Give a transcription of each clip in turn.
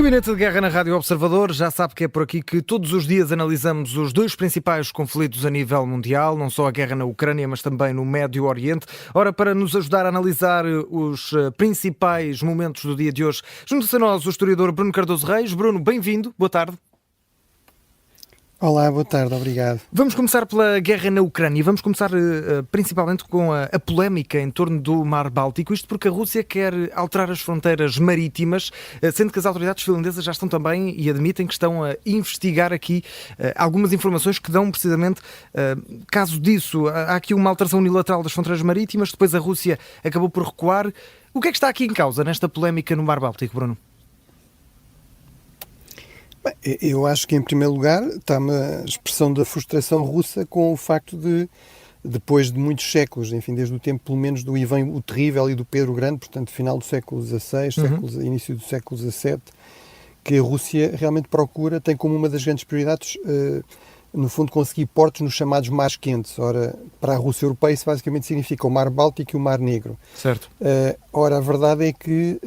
Gabinete de Guerra na Rádio Observador. Já sabe que é por aqui que todos os dias analisamos os dois principais conflitos a nível mundial, não só a guerra na Ucrânia, mas também no Médio Oriente. Ora, para nos ajudar a analisar os principais momentos do dia de hoje, junto-se a nós o historiador Bruno Cardoso Reis. Bruno, bem-vindo, boa tarde. Olá, boa tarde, obrigado. Vamos começar pela guerra na Ucrânia. Vamos começar principalmente com a polémica em torno do Mar Báltico. Isto porque a Rússia quer alterar as fronteiras marítimas, sendo que as autoridades finlandesas já estão também e admitem que estão a investigar aqui algumas informações que dão precisamente caso disso. Há aqui uma alteração unilateral das fronteiras marítimas, depois a Rússia acabou por recuar. O que é que está aqui em causa nesta polémica no Mar Báltico, Bruno? Bem, eu acho que, em primeiro lugar, está uma expressão da frustração russa com o facto de, depois de muitos séculos, enfim, desde o tempo, pelo menos, do Ivan o Terrível e do Pedro Grande, portanto, final do século XVI, início do século XVII, que a Rússia realmente procura, tem como uma das grandes prioridades, no fundo, conseguir portos nos chamados mares quentes. Ora, para a Rússia Europeia isso basicamente significa o Mar Báltico e o Mar Negro. Certo. Ora, a verdade é que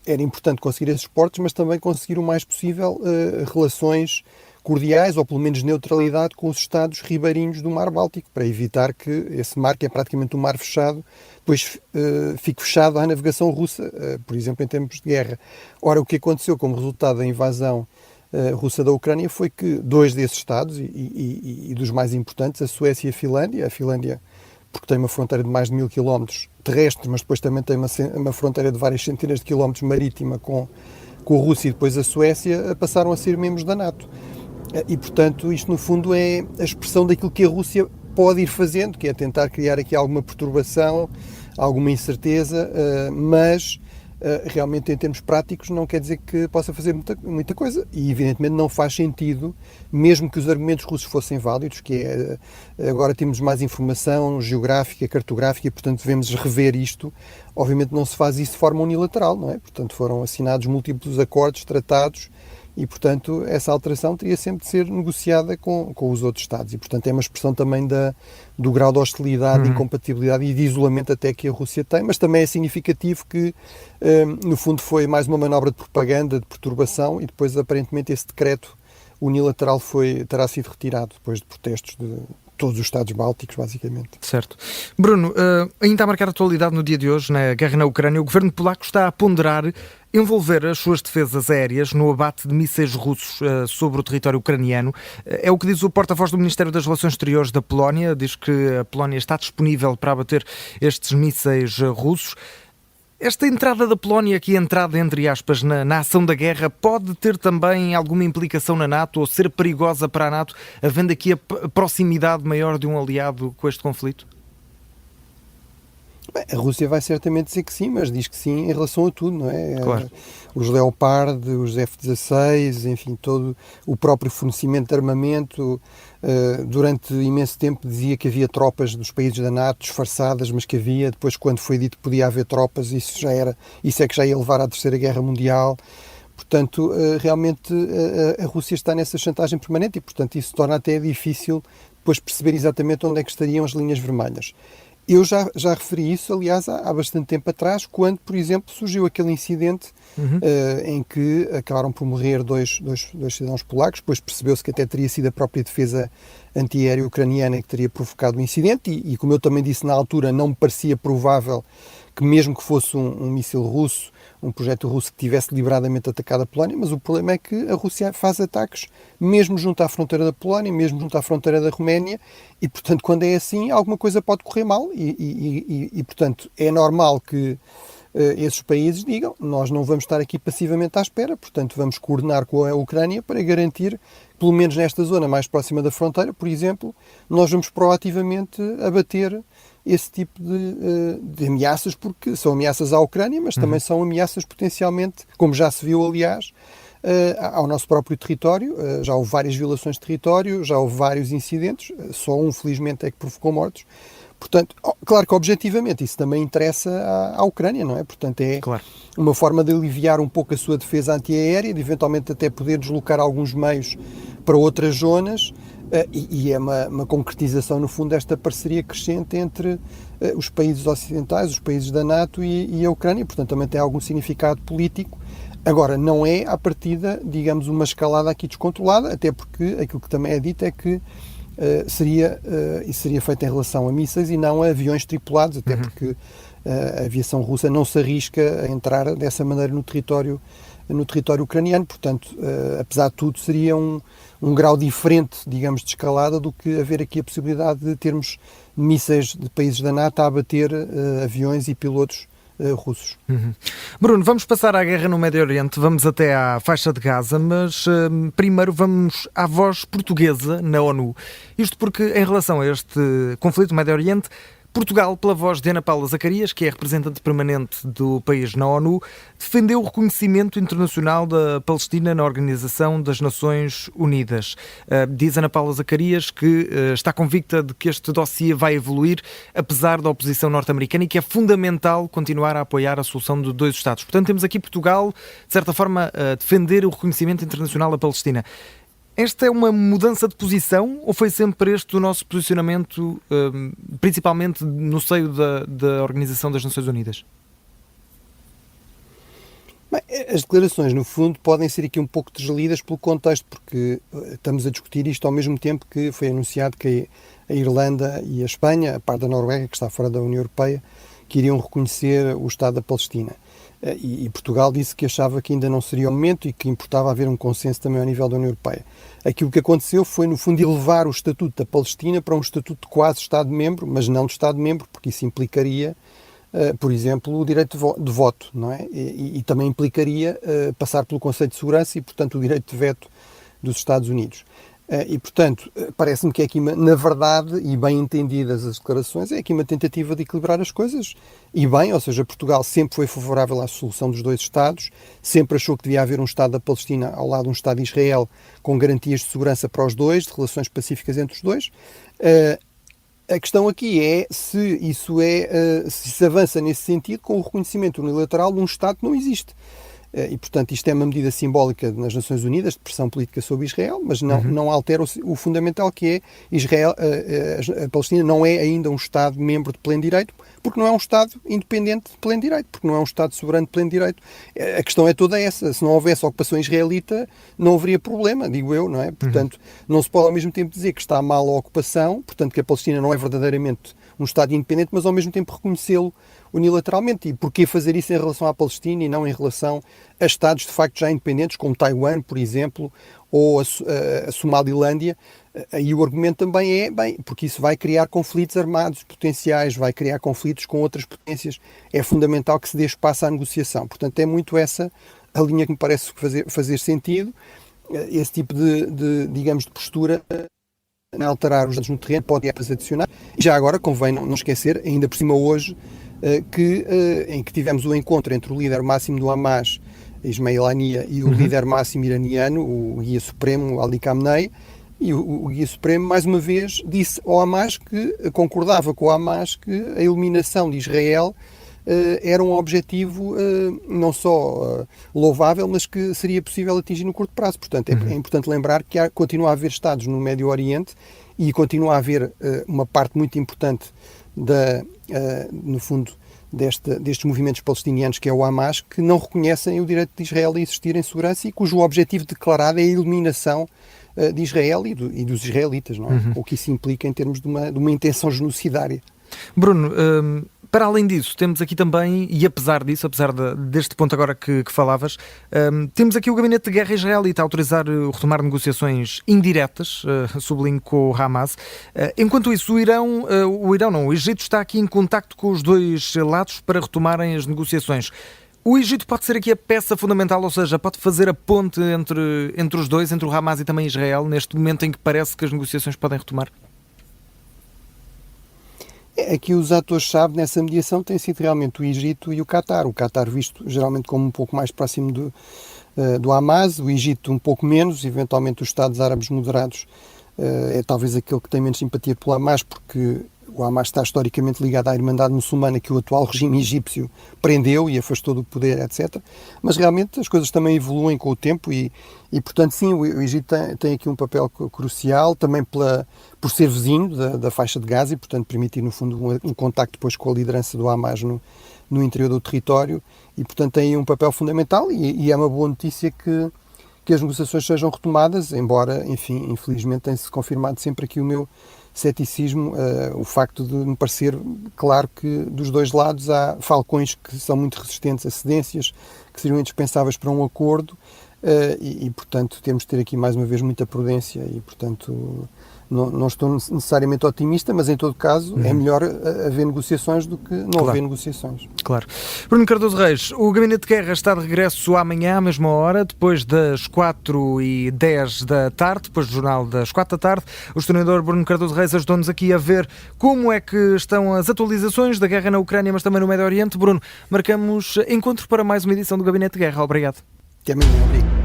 era importante conseguir esses portos, mas também conseguir o mais possível relações cordiais, ou pelo menos neutralidade, com os Estados ribeirinhos do Mar Báltico, para evitar que esse mar, que é praticamente um mar fechado, depois fique fechado à navegação russa, por exemplo, em tempos de guerra. Ora, o que aconteceu como resultado da invasão russa da Ucrânia foi que dois desses Estados, e dos mais importantes, a Suécia e a Finlândia, porque tem uma fronteira de mais de 1000 quilómetros terrestres, mas depois também tem uma fronteira de várias centenas de quilómetros marítima com a Rússia, e depois a Suécia, passaram a ser membros da NATO. E, portanto, isto no fundo é a expressão daquilo que a Rússia pode ir fazendo, que é tentar criar aqui alguma perturbação, alguma incerteza, mas realmente, em termos práticos, não quer dizer que possa fazer muita coisa. E, evidentemente, não faz sentido, mesmo que os argumentos russos fossem válidos, que é agora temos mais informação geográfica, cartográfica, e, portanto, devemos rever isto. Obviamente, não se faz isso de forma unilateral, não é? Portanto, foram assinados múltiplos acordos, tratados, e, portanto, essa alteração teria sempre de ser negociada com os outros Estados. E, portanto, é uma expressão também do grau de hostilidade, de incompatibilidade e de isolamento até que a Rússia tem, mas também é significativo que, no fundo, foi mais uma manobra de propaganda, de perturbação, e depois, aparentemente, esse decreto unilateral terá sido retirado, depois de protestos de todos os Estados bálticos, basicamente. Certo. Bruno, ainda a marcar a atualidade no dia de hoje, na guerra na Ucrânia, o governo polaco está a ponderar envolver as suas defesas aéreas no abate de mísseis russos sobre o território ucraniano. É o que diz o porta-voz do Ministério das Relações Exteriores da Polónia, diz que a Polónia está disponível para abater estes mísseis russos. Esta entrada da Polónia, aqui entrada entre aspas na ação da guerra, pode ter também alguma implicação na NATO ou ser perigosa para a NATO, havendo aqui a proximidade maior de um aliado com este conflito? Bem, a Rússia vai certamente dizer que sim, mas diz que sim em relação a tudo, não é? Claro. Os Leopard, os F-16, enfim, todo o próprio fornecimento de armamento. Durante imenso tempo dizia que havia tropas dos países da NATO disfarçadas, mas que havia. Depois, quando foi dito que podia haver tropas, isso é que já ia levar à Terceira Guerra Mundial. Portanto, realmente a Rússia está nessa chantagem permanente e, portanto, isso torna até difícil depois perceber exatamente onde é que estariam as linhas vermelhas. Eu já referi isso, aliás, há bastante tempo atrás, quando, por exemplo, surgiu aquele incidente em que acabaram por morrer dois cidadãos polacos. Depois percebeu-se que até teria sido a própria defesa antiaérea ucraniana que teria provocado o incidente e, como eu também disse na altura, não me parecia provável que, mesmo que fosse um míssil russo, um projeto russo que tivesse deliberadamente atacado a Polónia, mas o problema é que a Rússia faz ataques mesmo junto à fronteira da Polónia, mesmo junto à fronteira da Roménia, e, portanto, quando é assim, alguma coisa pode correr mal e portanto, é normal que esses países digam: nós não vamos estar aqui passivamente à espera, portanto, vamos coordenar com a Ucrânia para garantir, pelo menos nesta zona mais próxima da fronteira, por exemplo, nós vamos proativamente abater esse tipo de ameaças, porque são ameaças à Ucrânia, mas também são ameaças potencialmente, como já se viu, aliás, ao nosso próprio território. Já houve várias violações de território, já houve vários incidentes, só um, felizmente, é que provocou mortos. Portanto, claro que objetivamente isso também interessa à Ucrânia, não é? Portanto, é claro, uma forma de aliviar um pouco a sua defesa antiaérea, de eventualmente até poder deslocar alguns meios para outras zonas, e é uma concretização, no fundo, desta parceria crescente entre os países ocidentais, os países da NATO e a Ucrânia. Portanto, também tem algum significado político, Agora, não é, à partida, digamos, uma escalada aqui descontrolada, até porque aquilo que também é dito é que isso seria feito em relação a mísseis e não a aviões tripulados, até porque a aviação russa não se arrisca a entrar dessa maneira no território ucraniano, portanto, apesar de tudo, seria um grau diferente, digamos, de escalada do que haver aqui a possibilidade de termos mísseis de países da NATO a abater aviões e pilotos russos. Bruno, vamos passar à guerra no Médio Oriente, vamos até à faixa de Gaza, mas primeiro vamos à voz portuguesa na ONU. Isto porque, em relação a este conflito no Médio Oriente, Portugal, pela voz de Ana Paula Zacarias, que é representante permanente do país na ONU, defendeu o reconhecimento internacional da Palestina na Organização das Nações Unidas. Diz Ana Paula Zacarias que está convicta de que este dossiê vai evoluir, apesar da oposição norte-americana, e que é fundamental continuar a apoiar a solução de dois Estados. Portanto, temos aqui Portugal, de certa forma, a defender o reconhecimento internacional da Palestina. Esta é uma mudança de posição ou foi sempre este o nosso posicionamento, principalmente no seio da Organização das Nações Unidas? Bem, as declarações, no fundo, podem ser aqui um pouco deslidas pelo contexto, porque estamos a discutir isto ao mesmo tempo que foi anunciado que a Irlanda e a Espanha, a parte da Noruega, que está fora da União Europeia, que iriam reconhecer o Estado da Palestina. E Portugal disse que achava que ainda não seria o momento e que importava haver um consenso também ao nível da União Europeia. Aquilo que aconteceu foi, no fundo, elevar o Estatuto da Palestina para um Estatuto de quase Estado-membro, mas não de Estado-membro, porque isso implicaria, por exemplo, o direito de voto, não é? E também implicaria passar pelo Conselho de Segurança e, portanto, o direito de veto dos Estados Unidos. E, portanto, parece-me que é aqui, na verdade, e bem entendidas as declarações, é aqui uma tentativa de equilibrar as coisas. E bem, ou seja, Portugal sempre foi favorável à solução dos dois Estados, sempre achou que devia haver um Estado da Palestina ao lado de um Estado de Israel com garantias de segurança para os dois, de relações pacíficas entre os dois. A questão aqui é se se avança nesse sentido com o reconhecimento unilateral de um Estado que não existe. E, portanto, isto é uma medida simbólica nas Nações Unidas de pressão política sobre Israel, mas não altera o fundamental, que é Israel, a Palestina não é ainda um Estado-membro de pleno direito, porque não é um Estado independente de pleno direito, porque não é um Estado soberano de pleno direito. A questão é toda essa. Se não houvesse ocupação israelita, não haveria problema, digo eu, não é? Portanto, não se pode ao mesmo tempo dizer que está mal a ocupação, portanto que a Palestina não é verdadeiramente um Estado independente, mas ao mesmo tempo reconhecê-lo unilateralmente. E porquê fazer isso em relação à Palestina e não em relação a Estados de facto já independentes, como Taiwan, por exemplo, ou a Somalilândia? Aí o argumento também é, bem, porque isso vai criar conflitos armados potenciais, vai criar conflitos com outras potências. É fundamental que se dê espaço à negociação. Portanto, é muito essa a linha que me parece fazer sentido. Esse tipo digamos, de postura alterar os dados no terreno pode adicionar. E já agora convém não esquecer, ainda por cima hoje, em que tivemos o encontro entre o líder máximo do Hamas, Ismail Haniyeh, e o líder máximo iraniano, o guia supremo, Ali Khamenei, e o guia supremo, mais uma vez, disse ao Hamas que concordava com o Hamas que a eliminação de Israel era um objetivo não só louvável, mas que seria possível atingir no curto prazo. Portanto, é importante lembrar que continua a haver Estados no Médio Oriente e continua a haver uma parte muito importante no fundo, destes movimentos palestinianos, que é o Hamas, que não reconhecem o direito de Israel a existir em segurança e cujo objetivo declarado é a eliminação de Israel e dos israelitas, não é? O que isso implica em termos de uma intenção genocidária. Bruno, para além disso, temos aqui também, e apesar deste ponto agora que falavas, temos aqui o Gabinete de Guerra israelita a autorizar o retomar negociações indiretas, sublinho, com o Hamas. Enquanto isso, o Egito está aqui em contacto com os dois lados para retomarem as negociações. O Egito pode ser aqui a peça fundamental, ou seja, pode fazer a ponte entre os dois, entre o Hamas e também Israel, neste momento em que parece que as negociações podem retomar? Aqui os atores-chave nessa mediação têm sido realmente o Egito e o Qatar. O Qatar visto geralmente como um pouco mais próximo do Hamas, o Egito um pouco menos, eventualmente os Estados Árabes moderados é talvez aquele que tem menos simpatia pelo Hamas, porque o Hamas está historicamente ligado à Irmandade Muçulmana que o atual regime egípcio prendeu e afastou do poder, etc. Mas realmente as coisas também evoluem com o tempo e portanto, sim, o Egito tem aqui um papel crucial, também por ser vizinho da faixa de Gaza e, portanto, permitir, no fundo, um contacto depois com a liderança do Hamas no interior do território e, portanto, tem um papel fundamental e é uma boa notícia que as negociações sejam retomadas, embora, enfim, infelizmente tem-se confirmado sempre aqui o meu ceticismo, o facto de me parecer claro que dos dois lados há falcões que são muito resistentes a cedências, que seriam indispensáveis para um acordo portanto, temos de ter aqui mais uma vez muita prudência e, portanto, não estou necessariamente otimista, mas em todo caso é melhor haver negociações do que não haver negociações. Claro. Bruno Cardoso Reis, o Gabinete de Guerra está de regresso amanhã à mesma hora, depois das 4h10 da tarde, depois do jornal das 4 da tarde. O historiador Bruno Cardoso Reis ajudou-nos aqui a ver como é que estão as atualizações da guerra na Ucrânia, mas também no Médio Oriente. Bruno, marcamos encontro para mais uma edição do Gabinete de Guerra. Obrigado. Até amanhã. Obrigado.